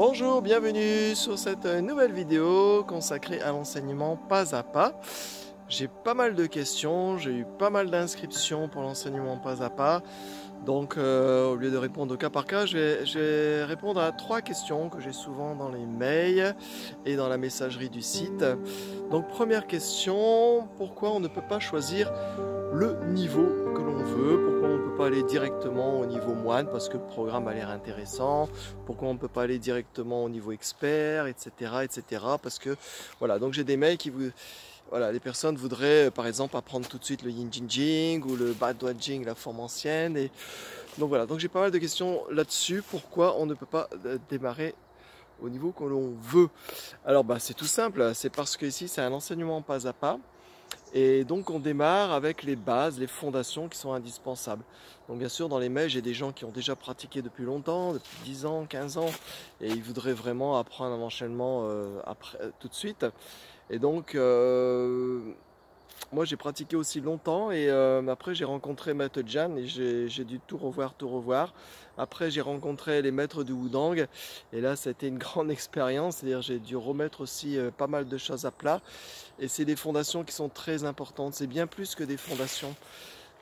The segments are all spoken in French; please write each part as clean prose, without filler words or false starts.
Bonjour, bienvenue sur cette nouvelle vidéo consacrée à l'enseignement pas à pas. J'ai pas mal de questions, j'ai eu pas mal d'inscriptions pour l'enseignement pas à pas. Donc au lieu de répondre au cas par cas, je vais répondre à 3 questions que j'ai souvent dans les mails et dans la messagerie du site. Donc première question, pourquoi on ne peut pas choisir le niveau que l'on veut, pourquoi on ne peut pas aller directement au niveau moine parce que le programme a l'air intéressant, pourquoi on ne peut pas aller directement au niveau expert, etc. etc. Parce que voilà, donc j'ai des mails qui vous... Voilà, les personnes voudraient par exemple apprendre tout de suite le Yin Jing Jing ou le Bad Jing, la forme ancienne. Et donc voilà, donc j'ai pas mal de questions là-dessus, pourquoi on ne peut pas démarrer au niveau que l'on veut. Alors bah, c'est tout simple, c'est parce que ici c'est un enseignement pas à pas. Et donc on démarre avec les bases, les fondations qui sont indispensables. Donc bien sûr dans les mails j'ai des gens qui ont déjà pratiqué depuis longtemps, depuis 10 ans, 15 ans, et ils voudraient vraiment apprendre un enchaînement tout de suite. Et donc moi j'ai pratiqué aussi longtemps et après j'ai rencontré Maître Jan et j'ai dû tout revoir. Après j'ai rencontré les maîtres du Wudang et là ça a été une grande expérience, c'est-à-dire j'ai dû remettre aussi pas mal de choses à plat. Et c'est des fondations qui sont très importantes, c'est bien plus que des fondations.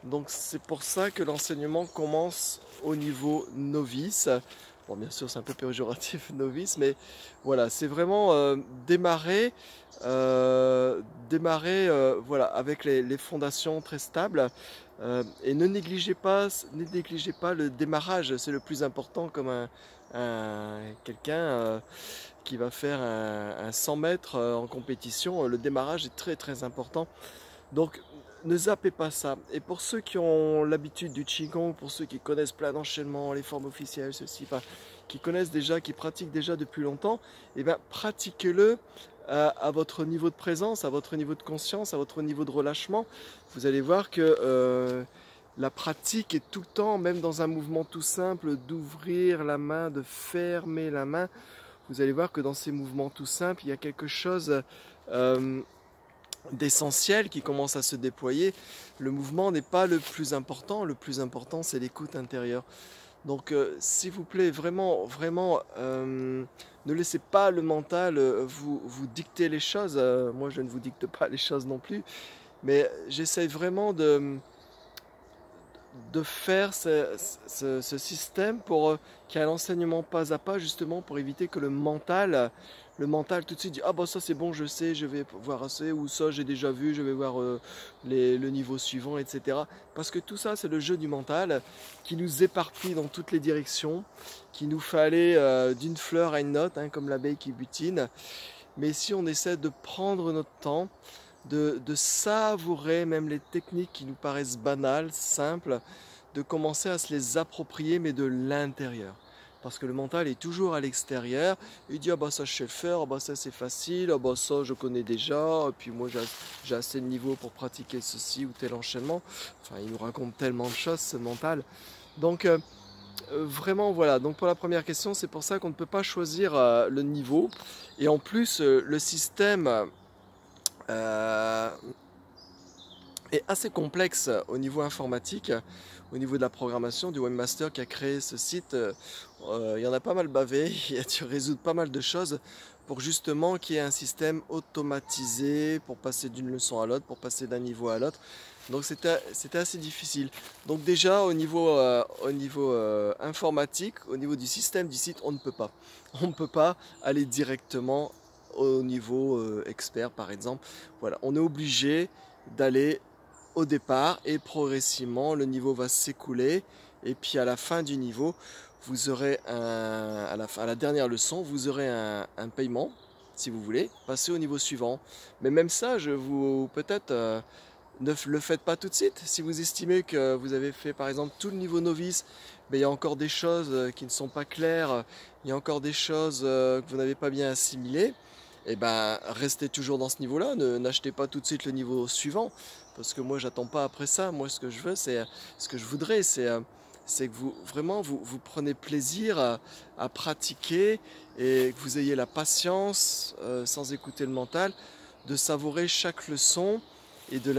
Donc c'est pour ça que l'enseignement commence au niveau novice. Bon, bien sûr, c'est un peu péjoratif novice, mais voilà, c'est vraiment voilà, avec les fondations très stables. Et ne négligez pas le démarrage, c'est le plus important comme quelqu'un qui va faire un 100 mètres en compétition. Le démarrage est très très important. Donc ne zappez pas ça. Et pour ceux qui ont l'habitude du Qigong, pour ceux qui connaissent plein d'enchaînements, les formes officielles, ceci, enfin, qui connaissent déjà, qui pratiquent déjà depuis longtemps, et bien pratiquez-le à votre niveau de présence, à votre niveau de conscience, à votre niveau de relâchement. Vous allez voir que la pratique est tout le temps, même dans un mouvement tout simple, d'ouvrir la main, de fermer la main. Vous allez voir que dans ces mouvements tout simples, il y a quelque chose d'essentiel qui commence à se déployer. Le mouvement n'est pas le plus important c'est l'écoute intérieure. Donc s'il vous plaît, vraiment, vraiment, ne laissez pas le mental vous dicter les choses. Moi je ne vous dicte pas les choses non plus, mais j'essaye vraiment de faire ce système pour qu'il y ait un enseignement pas à pas, justement pour éviter que le mental tout de suite dit ah bah ça c'est bon, je sais, je vais voir assez, ou ça j'ai déjà vu, je vais voir le niveau suivant, etc. Parce que tout ça c'est le jeu du mental qui nous éparpille dans toutes les directions, qui nous fait aller d'une fleur à une autre, hein, comme l'abeille qui butine. Mais si on essaie de prendre notre temps, de savourer même les techniques qui nous paraissent banales, simples, de commencer à se les approprier, mais de l'intérieur. Parce que le mental est toujours à l'extérieur. Il dit ah bah ça je sais le faire, ah bah ça c'est facile, ah bah ça je connais déjà, et puis moi j'ai assez de niveau pour pratiquer ceci ou tel enchaînement. Enfin il nous raconte tellement de choses ce mental. Donc vraiment voilà, donc pour la première question, c'est pour ça qu'on ne peut pas choisir le niveau. Et en plus le système euh, est assez complexe au niveau informatique, au niveau de la programmation du webmaster qui a créé ce site. Il y en a pas mal bavé, il a dû résoudre pas mal de choses pour justement qu'il y ait un système automatisé pour passer d'une leçon à l'autre, pour passer d'un niveau à l'autre. Donc c'était assez difficile. Donc déjà au niveau informatique, au niveau du système du site, on ne peut pas. On ne peut pas aller directement au niveau expert par exemple. Voilà, on est obligé d'aller au départ et progressivement le niveau va s'écouler et puis à la fin du niveau vous aurez à la dernière leçon vous aurez un paiement si vous voulez passer au niveau suivant. Mais même ça je vous peut-être ne le faites pas tout de suite. Si vous estimez que vous avez fait par exemple tout le niveau novice, mais il y a encore des choses qui ne sont pas claires, il y a encore des choses que vous n'avez pas bien assimilées, et ben restez toujours dans ce niveau-là, n'achetez pas tout de suite le niveau suivant, parce que moi j'attends pas après ça. Moi ce que je veux, ce que je voudrais, c'est que vous vraiment vous prenez plaisir à pratiquer et que vous ayez la patience, sans écouter le mental, de savourer chaque leçon et de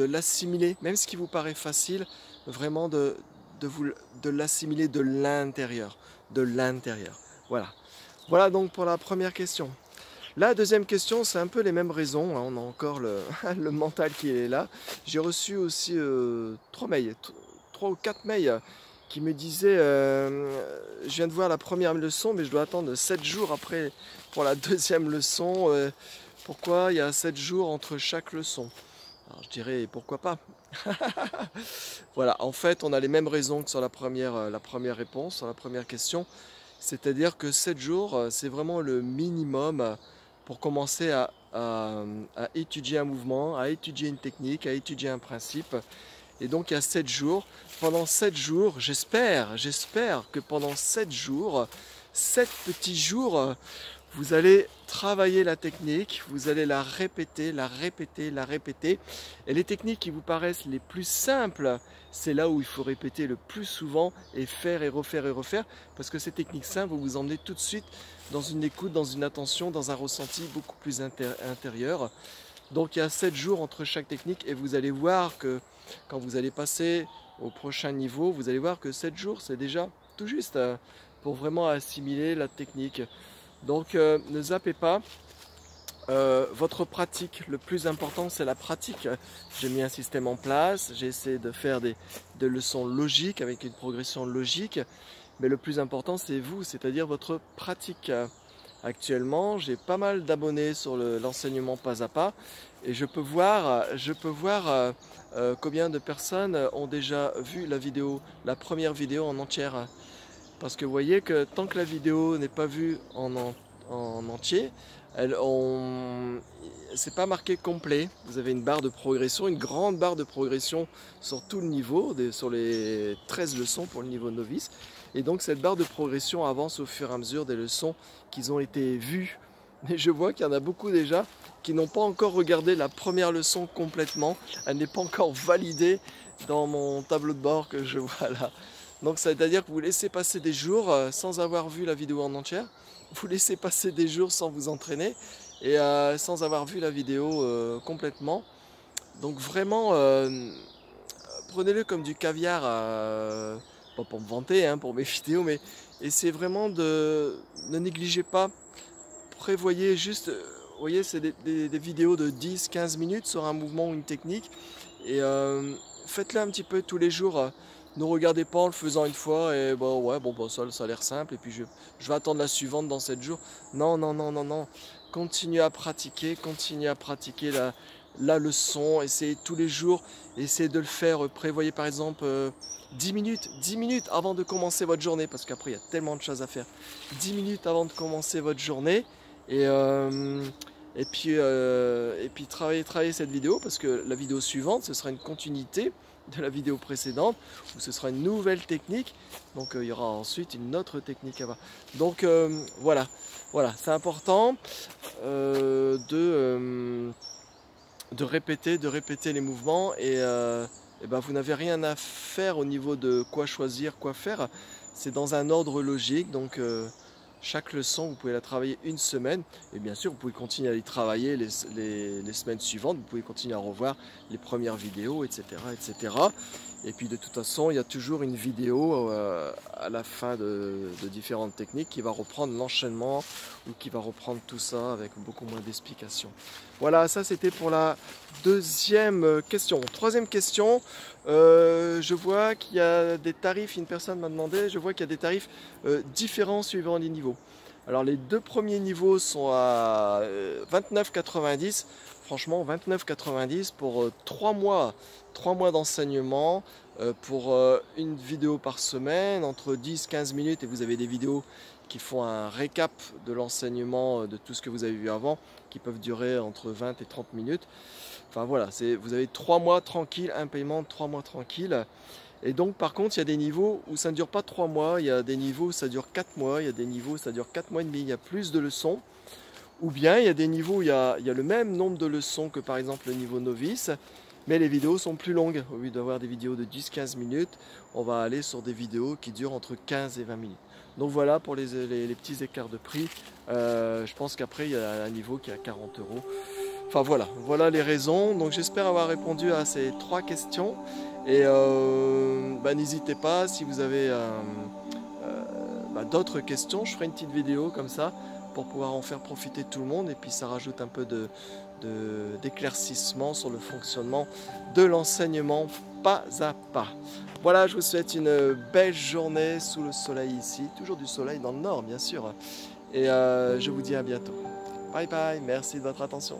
l'assimiler, même ce qui vous paraît facile, vraiment de l'assimiler de l'intérieur. De l'intérieur. Voilà. Voilà donc pour la première question. La deuxième question, c'est un peu les mêmes raisons. On a encore le, le mental qui est là. J'ai reçu aussi 3 mails, 3 ou 4 mails qui me disaient je viens de voir la première leçon, mais je dois attendre 7 jours après pour la deuxième leçon. Pourquoi il y a 7 jours entre chaque leçon? Alors je dirais pourquoi pas. Voilà, en fait, on a les mêmes raisons que sur la première réponse, sur la première question. C'est-à-dire que 7 jours, c'est vraiment le minimum pour commencer à étudier un mouvement, à étudier une technique, à étudier un principe. Et donc il y a 7 jours. Pendant 7 jours, j'espère que pendant 7 jours, 7 petits jours, vous allez travailler la technique, vous allez la répéter, la répéter, la répéter. Et les techniques qui vous paraissent les plus simples, c'est là où il faut répéter le plus souvent et faire et refaire et refaire. Parce que ces techniques simples vont vous emmener tout de suite dans une écoute, dans une attention, dans un ressenti beaucoup plus intérieur. Donc il y a 7 jours entre chaque technique et vous allez voir que quand vous allez passer au prochain niveau, vous allez voir que 7 jours c'est déjà tout juste pour vraiment assimiler la technique. Donc ne zappez pas, votre pratique, le plus important c'est la pratique. J'ai mis un système en place, j'ai essayé de faire des leçons logiques avec une progression logique, mais le plus important c'est vous, c'est-à-dire votre pratique. Actuellement, j'ai pas mal d'abonnés sur l'enseignement pas à pas et je peux voir combien de personnes ont déjà vu la vidéo, la première vidéo en entière. Parce que vous voyez que tant que la vidéo n'est pas vue en entier, c'est pas marqué complet. Vous avez une barre de progression, une grande barre de progression sur tout le niveau, sur les 13 leçons pour le niveau novice. Et donc cette barre de progression avance au fur et à mesure des leçons qui ont été vues. Mais je vois qu'il y en a beaucoup déjà qui n'ont pas encore regardé la première leçon complètement. Elle n'est pas encore validée dans mon tableau de bord que je vois là. Donc ça veut dire que vous laissez passer des jours sans avoir vu la vidéo en entière. Vous laissez passer des jours sans vous entraîner et sans avoir vu la vidéo complètement. Donc vraiment, prenez-le comme du caviar, pas pour me vanter, hein, pour mes vidéos, mais essayez vraiment de ne négligez pas. Prévoyez juste, vous voyez, c'est des vidéos de 10-15 minutes sur un mouvement ou une technique. Et faites-le un petit peu tous les jours. Ne regardez pas en le faisant une fois et bon ouais bon ça a l'air simple et puis je vais attendre la suivante dans 7 jours. Non, non, non, non, non. Continuez à pratiquer la leçon, essayez tous les jours, essayez de le faire, prévoyez par exemple 10 minutes avant de commencer votre journée, parce qu'après il y a tellement de choses à faire. 10 minutes avant de commencer votre journée et puis travailler cette vidéo, parce que la vidéo suivante ce sera une continuité de la vidéo précédente où ce sera une nouvelle technique, donc il y aura ensuite une autre technique à voir. Donc voilà, c'est important de répéter les mouvements et ben vous n'avez rien à faire au niveau de quoi choisir, quoi faire. C'est dans un ordre logique, donc chaque leçon, vous pouvez la travailler une semaine et bien sûr, vous pouvez continuer à y travailler les semaines suivantes. Vous pouvez continuer à revoir les premières vidéos, etc., etc. Et puis de toute façon, il y a toujours une vidéo à la fin de différentes techniques qui va reprendre l'enchaînement ou qui va reprendre tout ça avec beaucoup moins d'explications. Voilà, ça c'était pour la deuxième question. Troisième question, je vois qu'il y a des tarifs, une personne m'a demandé, je vois qu'il y a des tarifs différents suivant les niveaux. Alors les deux premiers niveaux sont à 29,90 €. Franchement, 29,90 € pour 3 mois d'enseignement, pour une vidéo par semaine, entre 10-15 minutes, et vous avez des vidéos qui font un récap de l'enseignement, de tout ce que vous avez vu avant, qui peuvent durer entre 20 et 30 minutes. Enfin voilà, vous avez 3 mois tranquille, un paiement de 3 mois tranquille. Et donc par contre, il y a des niveaux où ça ne dure pas 3 mois, il y a des niveaux où ça dure 4 mois, il y a des niveaux où ça dure 4 mois et demi, il y a plus de leçons. Ou bien il y a des niveaux où il y a le même nombre de leçons que par exemple le niveau novice, mais les vidéos sont plus longues. Au lieu d'avoir des vidéos de 10-15 minutes, on va aller sur des vidéos qui durent entre 15 et 20 minutes. Donc voilà pour les petits écarts de prix. Je pense qu'après il y a un niveau qui est à 40 €. Enfin voilà les raisons. Donc j'espère avoir répondu à ces 3 questions. Et n'hésitez pas, si vous avez d'autres questions, je ferai une petite vidéo comme ça pour pouvoir en faire profiter tout le monde, et puis ça rajoute un peu d'éclaircissement sur le fonctionnement de l'enseignement pas à pas. Voilà, je vous souhaite une belle journée sous le soleil ici, toujours du soleil dans le nord bien sûr, et je vous dis à bientôt. Bye bye, merci de votre attention.